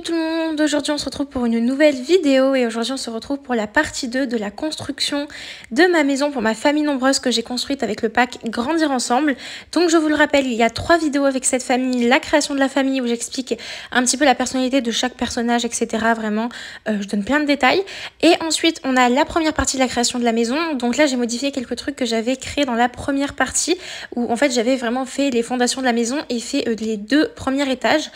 Hello tout le monde, aujourd'hui on se retrouve pour une nouvelle vidéo et aujourd'hui on se retrouve pour la partie 2 de la construction de ma maison pour ma famille nombreuse que j'ai construite avec le pack Grandir Ensemble. Donc je vous le rappelle, il y a 3 vidéos avec cette famille, la création de la famille où j'explique un petit peu la personnalité de chaque personnage, etc. Vraiment, je donne plein de détails. Et ensuite on a la première partie de la création de la maison. Donc là j'ai modifié quelques trucs que j'avais créés dans la première partie où en fait j'avais vraiment fait les fondations de la maison et fait les 2 premiers étages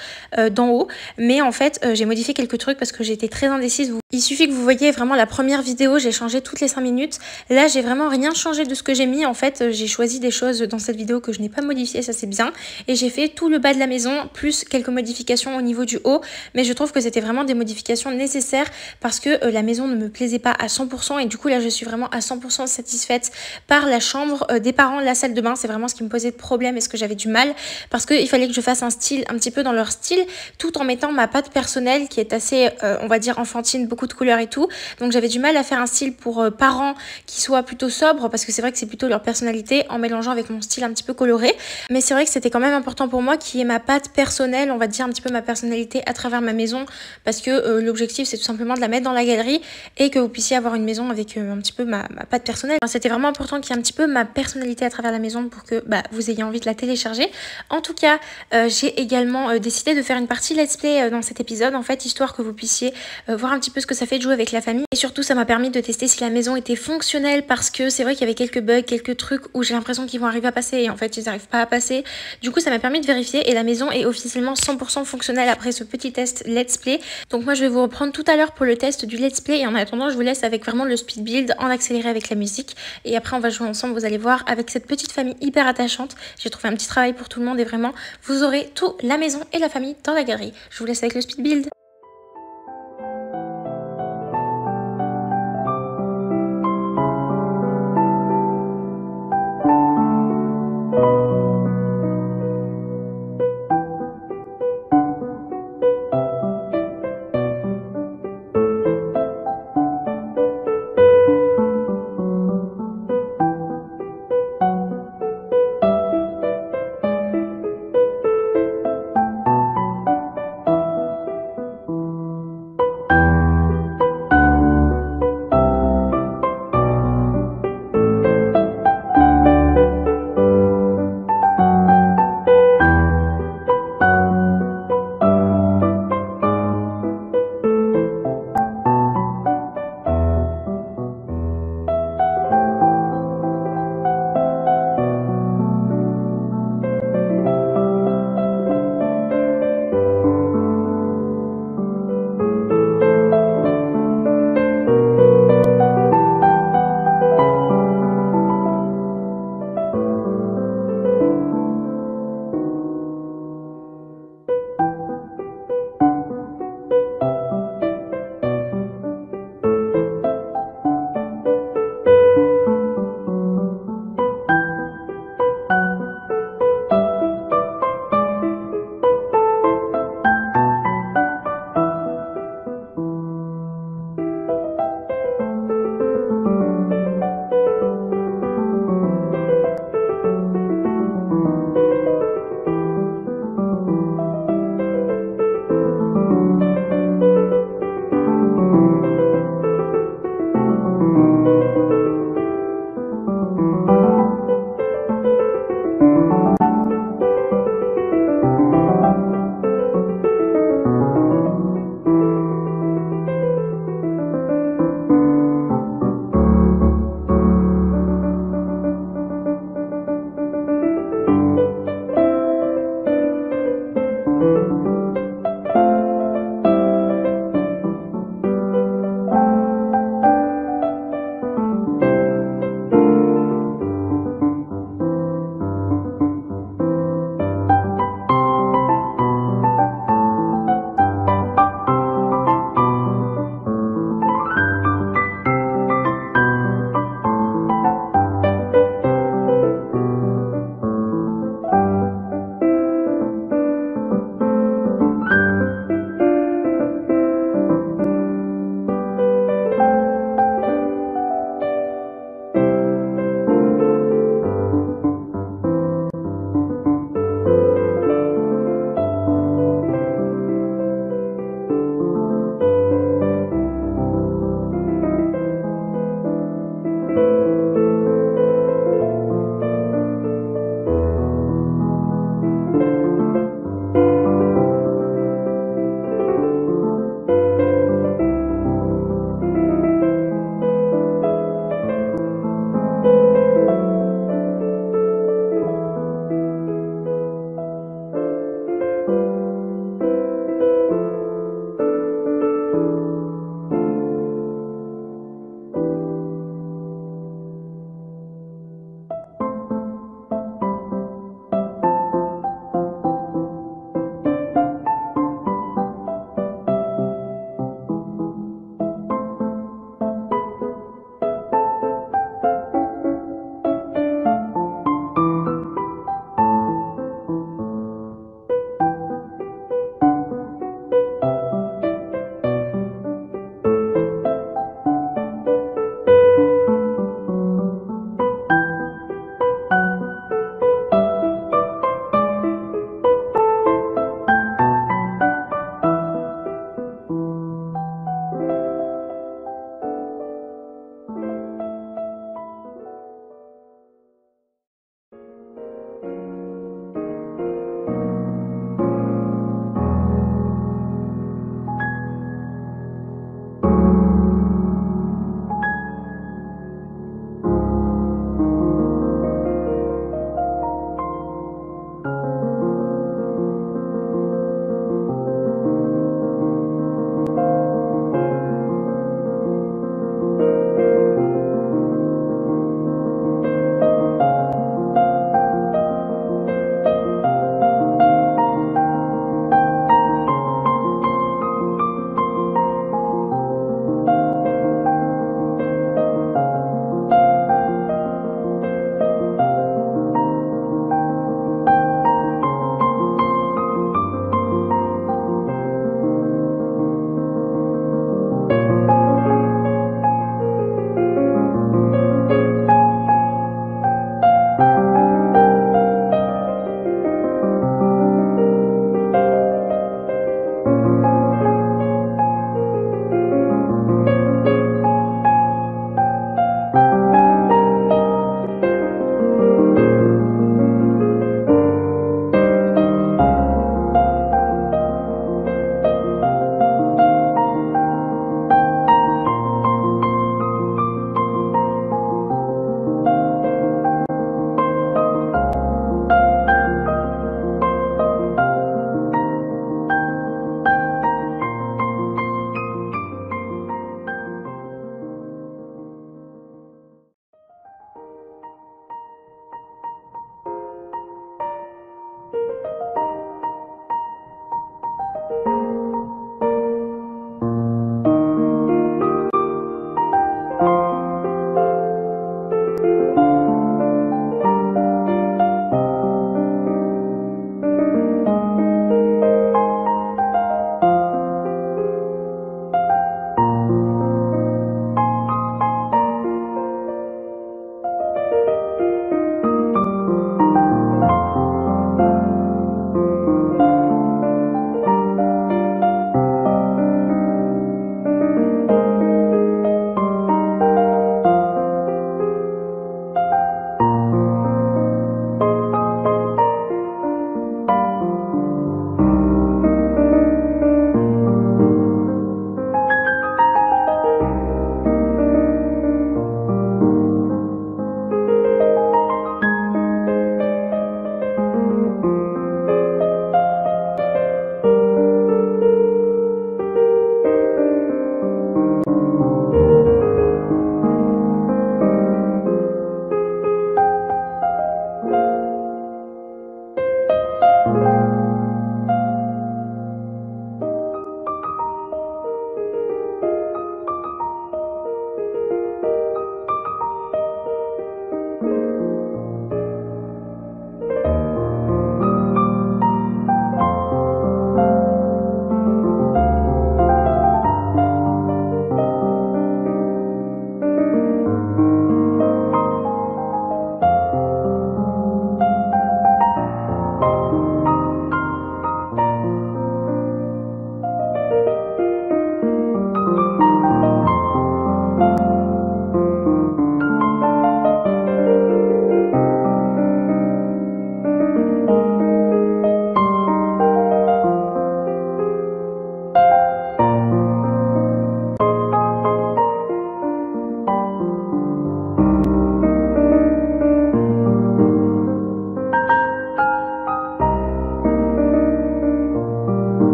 d'en haut. Mais en fait, j'ai modifié quelques trucs parce que j'étais très indécise. Il suffit que vous voyez vraiment la première vidéo, j'ai changé toutes les 5 minutes. Là, j'ai vraiment rien changé de ce que j'ai mis. En fait, j'ai choisi des choses dans cette vidéo que je n'ai pas modifiées, ça c'est bien. Et j'ai fait tout le bas de la maison, plus quelques modifications au niveau du haut. Mais je trouve que c'était vraiment des modifications nécessaires parce que la maison ne me plaisait pas à 100%. Et du coup, là, je suis vraiment à 100% satisfaite par la chambre des parents, la salle de bain. C'est vraiment ce qui me posait de problème et ce que j'avais du mal. Parce qu'il fallait que je fasse un style un petit peu dans leur style, tout en mettant ma patte personnelle qui est assez, on va dire, enfantine, beaucoup de couleurs et tout. Donc j'avais du mal à faire un style pour parents qui soit plutôt sobre parce que c'est vrai que c'est plutôt leur personnalité en mélangeant avec mon style un petit peu coloré. Mais c'est vrai que c'était quand même important pour moi qu'il y ait ma patte personnelle, on va dire un petit peu ma personnalité à travers ma maison parce que l'objectif c'est tout simplement de la mettre dans la galerie et que vous puissiez avoir une maison avec un petit peu ma patte personnelle. Enfin, c'était vraiment important qu'il y ait un petit peu ma personnalité à travers la maison pour que vous ayez envie de la télécharger. En tout cas, j'ai également décidé de faire une partie let's play dans cet épisode en fait, histoire que vous puissiez voir un petit peu ce que ça fait de jouer avec la famille. Et surtout, ça m'a permis de tester si la maison était fonctionnelle parce que c'est vrai qu'il y avait quelques bugs, quelques trucs où j'ai l'impression qu'ils vont arriver à passer et en fait, ils n'arrivent pas à passer. Du coup, ça m'a permis de vérifier et la maison est officiellement 100% fonctionnelle après ce petit test let's play. Donc moi, je vais vous reprendre tout à l'heure pour le test du let's play et en attendant, je vous laisse avec vraiment le speed build en accéléré avec la musique. Et après, on va jouer ensemble, vous allez voir, avec cette petite famille hyper attachante. J'ai trouvé un petit travail pour tout le monde et vraiment, vous aurez tout, la maison et la famille dans la galerie. Je vous laisse avec le speed build.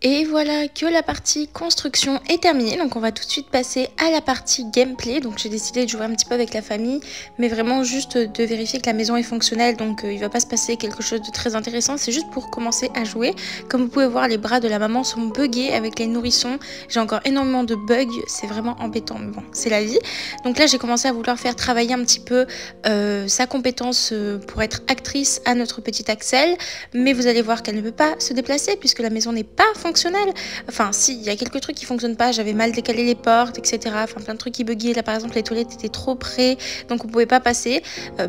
Et voilà que la partie construction est terminée, donc on va tout de suite passer à la partie gameplay. Donc j'ai décidé de jouer un petit peu avec la famille, mais vraiment juste de vérifier que la maison est fonctionnelle, donc il va pas se passer quelque chose de très intéressant, c'est juste pour commencer à jouer. Comme vous pouvez voir, les bras de la maman sont buggés avec les nourrissons, j'ai encore énormément de bugs, c'est vraiment embêtant, mais bon, c'est la vie. Donc là j'ai commencé à vouloir faire travailler un petit peu sa compétence pour être actrice à notre petite Axel, mais vous allez voir qu'elle ne peut pas se déplacer puisque la maison n'est pas fonctionnelle. Enfin si, il y a quelques trucs qui fonctionnent pas, j'avais mal décalé les portes, etc. Enfin plein de trucs qui buggaient, là par exemple les toilettes étaient trop près, donc on pouvait pas passer,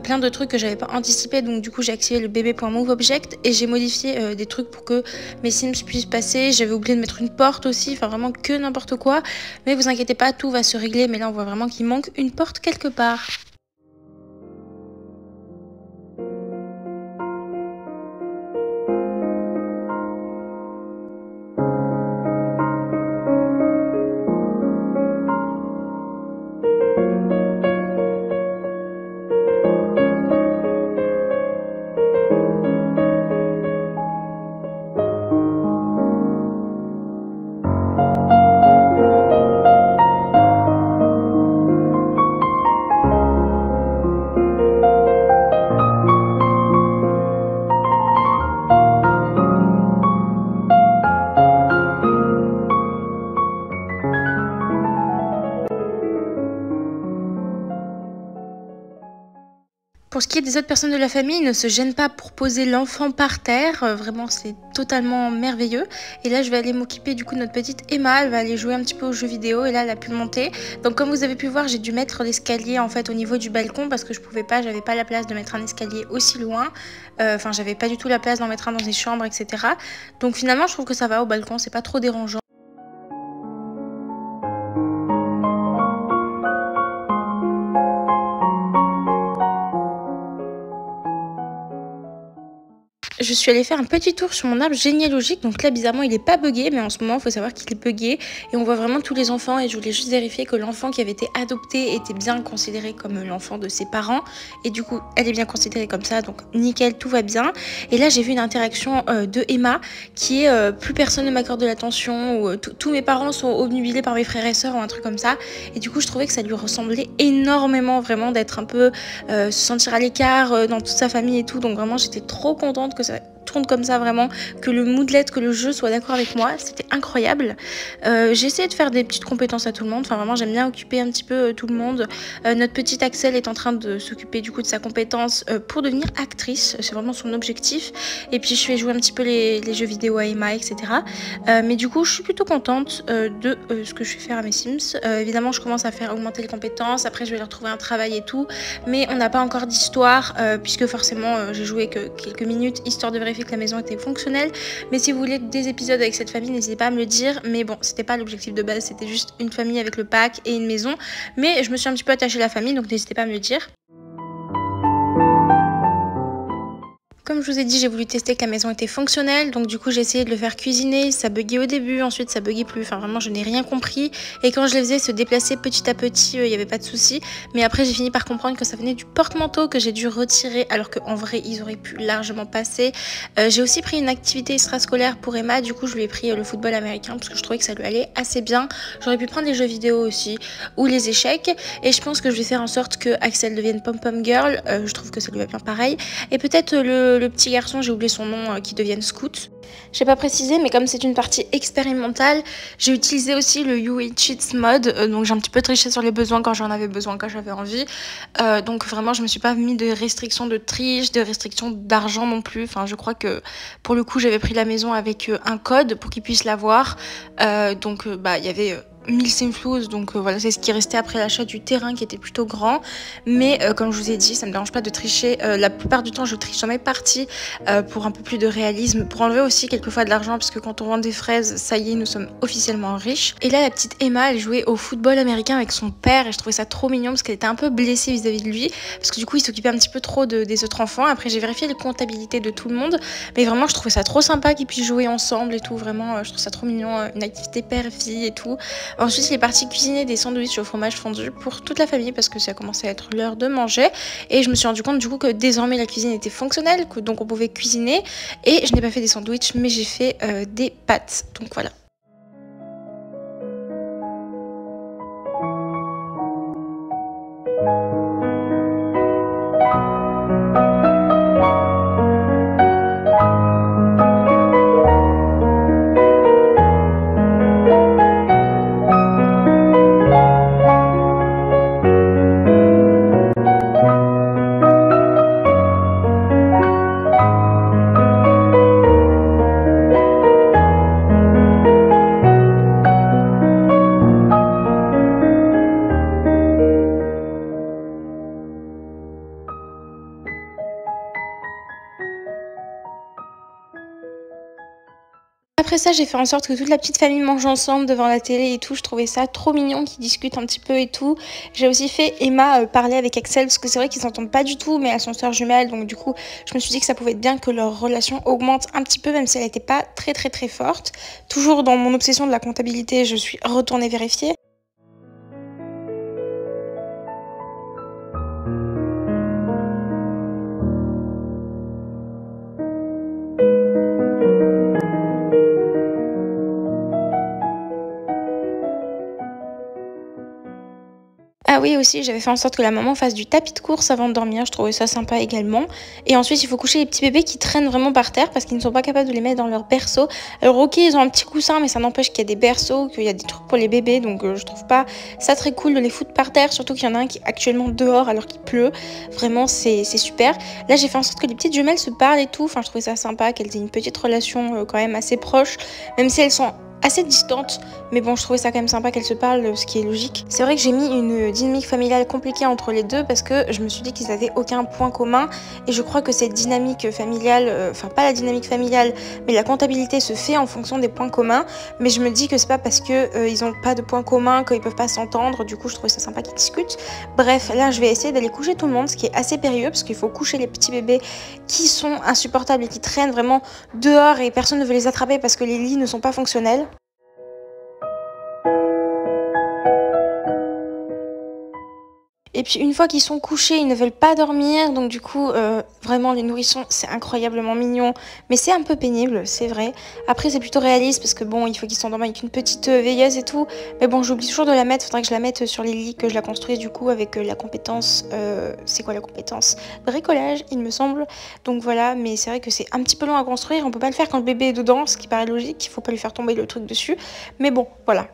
plein de trucs que j'avais pas anticipé, donc du coup j'ai activé le bébé.moveObject et j'ai modifié des trucs pour que mes Sims puissent passer. J'avais oublié de mettre une porte aussi, enfin vraiment que n'importe quoi, mais vous inquiétez pas, tout va se régler. Mais là on voit vraiment qu'il manque une porte quelque part. Pour ce qui est des autres personnes de la famille, ne se gênent pas pour poser l'enfant par terre, vraiment c'est totalement merveilleux. Et là je vais aller m'occuper du coup de notre petite Emma, elle va aller jouer un petit peu aux jeux vidéo et là elle a pu monter. Donc comme vous avez pu voir, j'ai dû mettre l'escalier en fait au niveau du balcon parce que je pouvais pas, j'avais pas la place de mettre un escalier aussi loin. Enfin j'avais pas du tout la place d'en mettre un dans les chambres, etc. Donc finalement je trouve que ça va au balcon, c'est pas trop dérangeant. Je suis allée faire un petit tour sur mon arbre généalogique, donc là bizarrement il est pas buggé, mais en ce moment il faut savoir qu'il est buggé et on voit vraiment tous les enfants et je voulais juste vérifier que l'enfant qui avait été adopté était bien considéré comme l'enfant de ses parents et du coup elle est bien considérée comme ça, donc nickel, tout va bien. Et là j'ai vu une interaction de Emma qui est plus personne ne m'accorde de l'attention ou tous mes parents sont obnubilés par mes frères et sœurs ou un truc comme ça, et du coup je trouvais que ça lui ressemblait énormément vraiment d'être un peu se sentir à l'écart dans toute sa famille et tout, donc vraiment j'étais trop contente que ça tourne comme ça, vraiment que le moodlet, que le jeu soit d'accord avec moi, c'était incroyable. J'ai essayé de faire des petites compétences à tout le monde, enfin vraiment j'aime bien occuper un petit peu tout le monde. Notre petite Axel est en train de s'occuper du coup de sa compétence pour devenir actrice, c'est vraiment son objectif, et puis je fais jouer un petit peu les jeux vidéo à Emma, etc. Mais du coup je suis plutôt contente de ce que je vais faire à mes Sims. Évidemment je commence à faire augmenter les compétences, après je vais leur trouver un travail et tout, mais on n'a pas encore d'histoire puisque forcément j'ai joué que quelques minutes histoire de vérifier vérifié que la maison était fonctionnelle. Mais si vous voulez des épisodes avec cette famille, n'hésitez pas à me le dire. Mais bon, c'était pas l'objectif de base, c'était juste une famille avec le pack et une maison. Mais je me suis un petit peu attachée à la famille, donc n'hésitez pas à me le dire. Comme je vous ai dit, j'ai voulu tester que la maison était fonctionnelle, donc du coup j'ai essayé de le faire cuisiner, ça buguait au début, ensuite ça buguait plus, enfin vraiment je n'ai rien compris. Et quand je les faisais se déplacer petit à petit, il n'y avait pas de souci. Mais après j'ai fini par comprendre que ça venait du porte-manteau que j'ai dû retirer, alors qu'en vrai ils auraient pu largement passer. J'ai aussi pris une activité extrascolaire pour Emma, du coup je lui ai pris le football américain parce que je trouvais que ça lui allait assez bien. J'aurais pu prendre les jeux vidéo aussi, ou les échecs, et je pense que je vais faire en sorte que Axel devienne pom-pom girl, je trouve que ça lui va bien pareil. Et peut-être le petit garçon, j'ai oublié son nom, qui devienne scout. J'ai pas précisé, mais comme c'est une partie expérimentale, j'ai utilisé aussi le You Eat Cheats mode, donc j'ai un petit peu triché sur les besoins quand j'en avais besoin, quand j'avais envie. Donc vraiment, je me suis pas mis de restrictions de triche, de restrictions d'argent non plus. Enfin, je crois que pour le coup, j'avais pris la maison avec un code pour qu'ils puissent l'avoir. Donc, il y avait 1000 simflouz, donc voilà, c'est ce qui restait après l'achat du terrain qui était plutôt grand. Mais comme je vous ai dit, ça me dérange pas de tricher. La plupart du temps, je triche sur mes parties pour un peu plus de réalisme, pour enlever aussi quelquefois de l'argent, parce que quand on vend des fraises, ça y est, nous sommes officiellement riches. Et là, la petite Emma, elle jouait au football américain avec son père, et je trouvais ça trop mignon parce qu'elle était un peu blessée vis-à-vis de lui, parce que du coup, il s'occupait un petit peu trop des autres enfants. Après, j'ai vérifié les comptabilités de tout le monde, mais vraiment, je trouvais ça trop sympa qu'ils puissent jouer ensemble et tout. Vraiment, je trouve ça trop mignon, une activité père-fille et tout. Ensuite, il est parti cuisiner des sandwichs au fromage fondu pour toute la famille parce que ça commençait à être l'heure de manger. Et je me suis rendu compte du coup que désormais la cuisine était fonctionnelle, que donc on pouvait cuisiner. Et je n'ai pas fait des sandwichs, mais j'ai fait des pâtes. Donc voilà. Après ça, j'ai fait en sorte que toute la petite famille mange ensemble devant la télé et tout. Je trouvais ça trop mignon qu'ils discutent un petit peu et tout. J'ai aussi fait Emma parler avec Axel parce que c'est vrai qu'ils s'entendent pas du tout, mais elles sont sœurs jumelles. Donc du coup, je me suis dit que ça pouvait être bien que leur relation augmente un petit peu, même si elle n'était pas très forte. Toujours dans mon obsession de la comptabilité, je suis retournée vérifier. Ah oui, aussi, j'avais fait en sorte que la maman fasse du tapis de course avant de dormir. Je trouvais ça sympa également. Et ensuite, il faut coucher les petits bébés qui traînent vraiment par terre parce qu'ils ne sont pas capables de les mettre dans leur berceau. Alors ok, ils ont un petit coussin, mais ça n'empêche qu'il y a des berceaux, qu'il y a des trucs pour les bébés. Donc je trouve pas ça très cool de les foutre par terre. Surtout qu'il y en a un qui est actuellement dehors alors qu'il pleut. Vraiment, c'est super. Là, j'ai fait en sorte que les petites jumelles se parlent et tout. Enfin, je trouvais ça sympa qu'elles aient une petite relation quand même assez proche. Même si elles sont assez distantes, mais bon, je trouvais ça quand même sympa qu'elles se parlent, ce qui est logique. C'est vrai que j'ai mis une dynamique familiale compliquée entre les deux parce que je me suis dit qu'ils avaient aucun point commun et je crois que cette dynamique familiale, enfin pas la dynamique familiale, mais la comptabilité se fait en fonction des points communs, mais je me dis que c'est pas parce que ils ont pas de points communs qu'ils peuvent pas s'entendre. Du coup, je trouvais ça sympa qu'ils discutent. Bref, là, je vais essayer d'aller coucher tout le monde, ce qui est assez périlleux parce qu'il faut coucher les petits bébés qui sont insupportables et qui traînent vraiment dehors et personne ne veut les attraper parce que les lits ne sont pas fonctionnels. Et puis une fois qu'ils sont couchés, ils ne veulent pas dormir, donc du coup, vraiment les nourrissons, c'est incroyablement mignon, mais c'est un peu pénible, c'est vrai. Après, c'est plutôt réaliste parce que bon, il faut qu'ils s'endorment avec une petite veilleuse et tout, mais bon, j'oublie toujours de la mettre, faudrait que je la mette sur les lits, que je la construise du coup avec la compétence, c'est quoi la compétence? Bricolage, il me semble. Donc voilà, mais c'est vrai que c'est un petit peu long à construire, on peut pas le faire quand le bébé est dedans, ce qui paraît logique, il faut pas lui faire tomber le truc dessus, mais bon, voilà.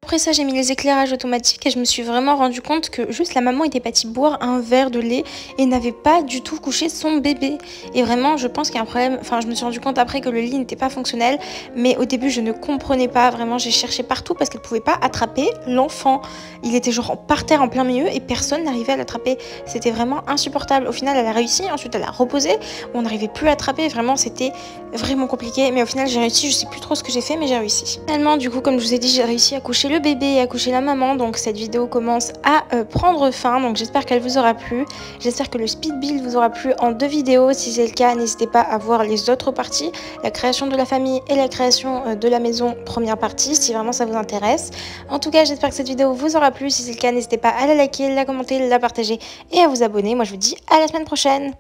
Après ça, j'ai mis les éclairages automatiques et je me suis vraiment rendu compte que juste la maman était partie boire un verre de lait et n'avait pas du tout couché son bébé. Et vraiment, je pense qu'il y a un problème. Enfin, je me suis rendu compte après que le lit n'était pas fonctionnel, mais au début, je ne comprenais pas. Vraiment, j'ai cherché partout parce qu'elle ne pouvait pas attraper l'enfant. Il était genre par terre en plein milieu et personne n'arrivait à l'attraper. C'était vraiment insupportable. Au final, elle a réussi. Ensuite, elle a reposé. On n'arrivait plus à attraper. Vraiment, c'était vraiment compliqué. Mais au final, j'ai réussi. Je sais plus trop ce que j'ai fait, mais j'ai réussi. Finalement, du coup, comme je vous ai dit, j'ai réussi à coucher le bébé et à coucher la maman. Donc cette vidéo commence à prendre fin. Donc j'espère qu'elle vous aura plu. J'espère que le speed build vous aura plu en 2 vidéos. Si c'est le cas, n'hésitez pas à voir les autres parties. La création de la famille et la création de la maison, première partie, si vraiment ça vous intéresse. En tout cas, j'espère que cette vidéo vous aura plu. Si c'est le cas, n'hésitez pas à la liker, la commenter, la partager et à vous abonner. Moi, je vous dis à la semaine prochaine.